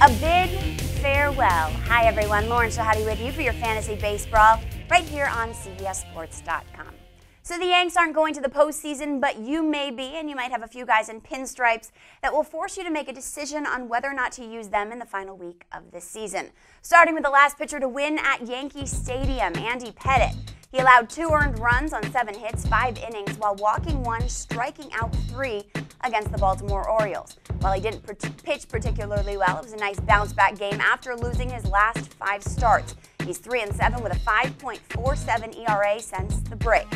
A bid farewell. Hi everyone, Lauren Shehadi with you for your fantasy baseball right here on CBSSports.com. So the Yanks aren't going to the postseason, but you may be, and you might have a few guys in pinstripes that will force you to make a decision on whether or not to use them in the final week of this season. Starting with the last pitcher to win at Yankee Stadium, Andy Pettitte. He allowed 2 earned runs on 7 hits, 5 innings, while walking 1, striking out 3 against the Baltimore Orioles. While he didn't pitch particularly well, it was a nice bounce-back game after losing his last 5 starts. He's 3-7 with a 5.47 ERA since the break.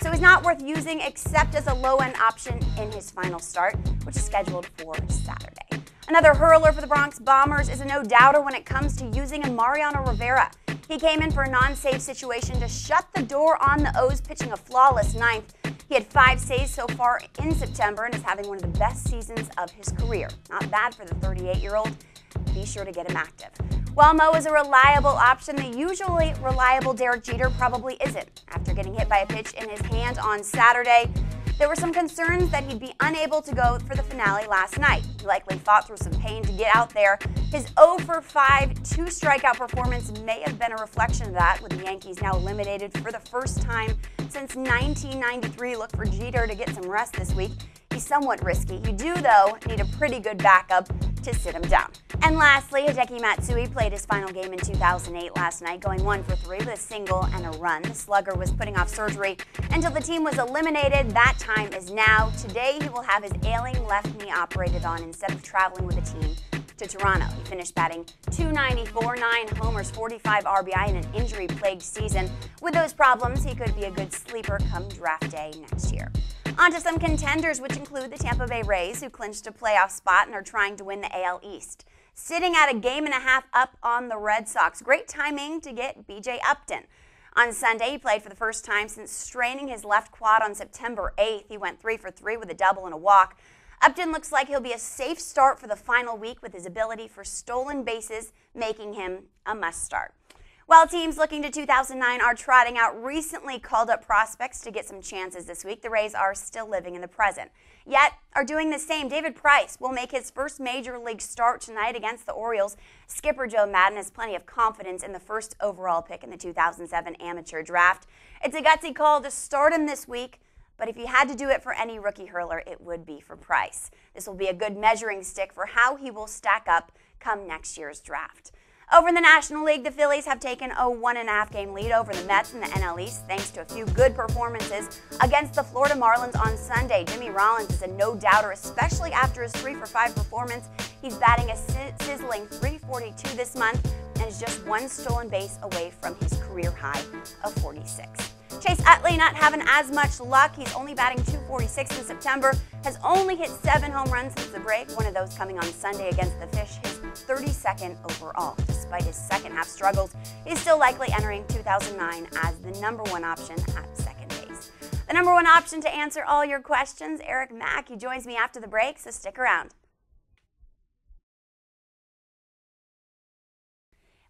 So he's not worth using except as a low-end option in his final start, which is scheduled for Saturday. Another hurler for the Bronx Bombers is a no-doubter when it comes to using a Mariano Rivera. He came in for a non-save situation to shut the door on the O's, pitching a flawless 9th. He had 5 saves so far in September and is having one of the best seasons of his career. Not bad for the 38-year-old. Be sure to get him active. While Mo is a reliable option, the usually reliable Derek Jeter probably isn't. After getting hit by a pitch in his hand on Saturday, there were some concerns that he'd be unable to go for the finale last night. He likely fought through some pain to get out there. His 0 for 5 2-strikeout performance may have been a reflection of that, with the Yankees now eliminated for the first time since 1993. Look for Jeter to get some rest this week. He's somewhat risky. You do, though, need a pretty good backup to sit him down. And lastly, HIDEKI Matsui played his final game in 2008 last night, going 1 for 3 with a single and a run. The slugger was putting off surgery until the team was eliminated. That time is now. Today, he will have his ailing left knee operated on instead of traveling with the team to Toronto. He finished batting .294, 9 homers, 45 RBI in an injury-plagued season. With those problems, he could be a good sleeper come draft day next year. On to some contenders, which include the Tampa Bay Rays, who clinched a playoff spot and are trying to win the AL East. Sitting at a game and a half up on the Red Sox. Great timing to get B.J. Upton. On Sunday, he played for the first time since straining his left quad on September 8th. He went 3 for 3 with a double and a walk. Upton looks like he'll be a safe start for the final week, with his ability for stolen bases making him a must-start. While teams looking to 2009 are trotting out recently called-up prospects to get some chances this week, the Rays are still living in the present. Yet, are doing the same. David Price will make his first major league start tonight against the Orioles. Skipper Joe Maddon has plenty of confidence in the first overall pick in the 2007 amateur draft. It's a gutsy call to start him this week, but if you had to do it for any rookie hurler, it would be for Price. This will be a good measuring stick for how he will stack up come next year's draft. Over in the National League, the Phillies have taken a 1.5-game lead over the Mets in the NL East thanks to a few good performances against the Florida Marlins on Sunday. Jimmy Rollins is a no-doubter, especially after his 3 for 5 performance. He's batting a sizzling .342 this month and is just 1 stolen base away from his career high of 46. Chase Utley not having as much luck. He's only batting .246 in September, has only hit 7 home runs since the break, one of those coming on Sunday against the Fish, his 32nd overall. Despite his second-half struggles, he's still likely entering 2009 as the #1 option at second base. The #1 option to answer all your questions, Eric Mack. He joins me after the break, so stick around.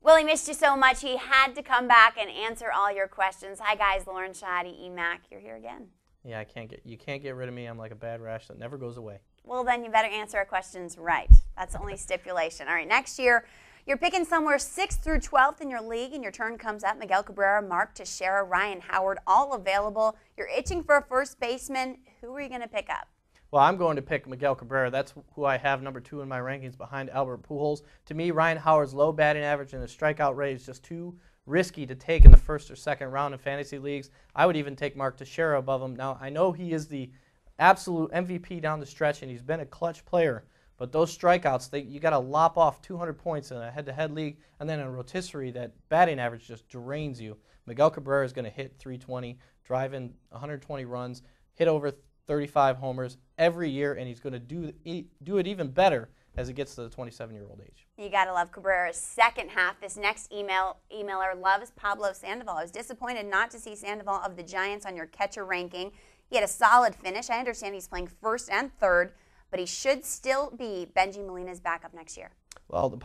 Well, he missed you so much, he had to come back and answer all your questions. Hi, guys. Lauren Shehadi, E-Mac. You're here again. Yeah, you can't get rid of me. I'm like a bad rash that never goes away. Well, then you better answer our questions right. That's the only stipulation. All right, next year, you're picking somewhere 6th through 12th in your league, and your turn comes up. Miguel Cabrera, Mark Teixeira, Ryan Howard, all available. You're itching for a first baseman. Who are you going to pick up? Well, I'm going to pick Miguel Cabrera. That's who I have #2 in my rankings behind Albert Pujols. To me, Ryan Howard's low batting average and his strikeout rate is just too risky to take in the first or second round in fantasy leagues. I would even take Mark Teixeira above him. Now, I know he is the absolute MVP down the stretch, and he's been a clutch player. But those strikeouts, you got to lop off 200 points in a head-to-head league, and then in a rotisserie, that batting average just drains you. Miguel Cabrera is going to hit .320, drive in 120 runs, hit over 35 homers every year, and he's going to do it even better as it gets to the 27-year-old age. You got to love Cabrera's second half. This next emailer loves Pablo Sandoval. I was disappointed not to see Sandoval of the Giants on your catcher ranking. He had a solid finish. I understand he's playing first and third, but he should still be Benji Molina's backup next year. Well, the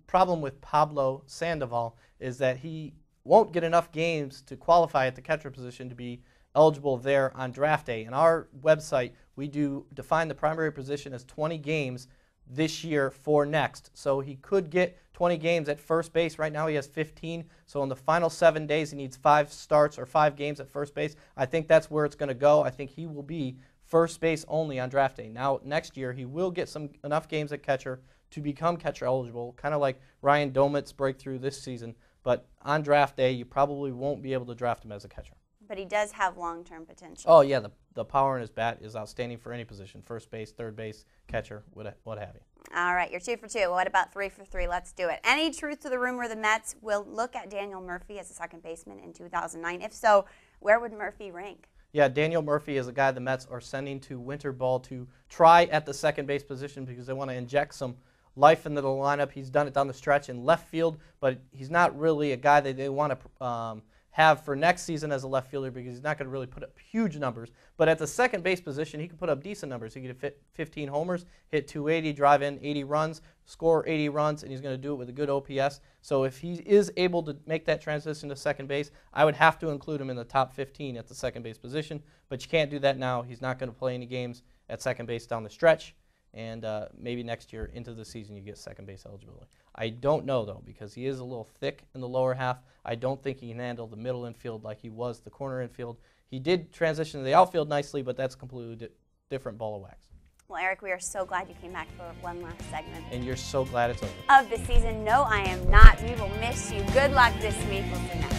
problem with Pablo Sandoval is that he won't get enough games to qualify at the catcher position to be eligible there on draft day. In our website, we define the primary position as 20 games this year for next. So he could get 20 games at first base. Right now he has 15. So in the final 7 days he needs 5 starts or 5 games at first base. I think that's where it's going to go. I think he will be first base only on draft day. Now next year he will get enough games at catcher to become catcher eligible, kind of like Ryan Domit's breakthrough this season. But on draft day you probably won't be able to draft him as a catcher. But he does have long-term potential. Oh, yeah, the power in his bat is outstanding for any position, first base, third base, catcher, what have you. All right, you're 2 for 2. What about 3 for 3? Let's do it. Any truth to the rumor the Mets will look at Daniel Murphy as a second baseman in 2009? If so, where would Murphy rank? Yeah, Daniel Murphy is a guy the Mets are sending to winter ball to try at the second base position because they want to inject some life into the lineup. He's done it down the stretch in left field, but he's not really a guy that they want to have for next season as a left fielder because he's not going to really put up huge numbers. But at the second base position, he can put up decent numbers. He could hit 15 homers, hit 280, drive in 80 runs, score 80 runs, and he's going to do it with a good OPS. So if he is able to make that transition to second base, I would have to include him in the top 15 at the second base position. But you can't do that now. He's not going to play any games at second base down the stretch. And maybe next year into the season you get second base eligibility. I don't know, though, because he is a little thick in the lower half. I don't think he can handle the middle infield like he was the corner infield. He did transition to the outfield nicely, but that's a completely different ball of wax. Well, Eric, we are so glad you came back for one last segment. And you're so glad it's over. Of the season. No, I am not. We will miss you. Good luck this week. We'll see you next.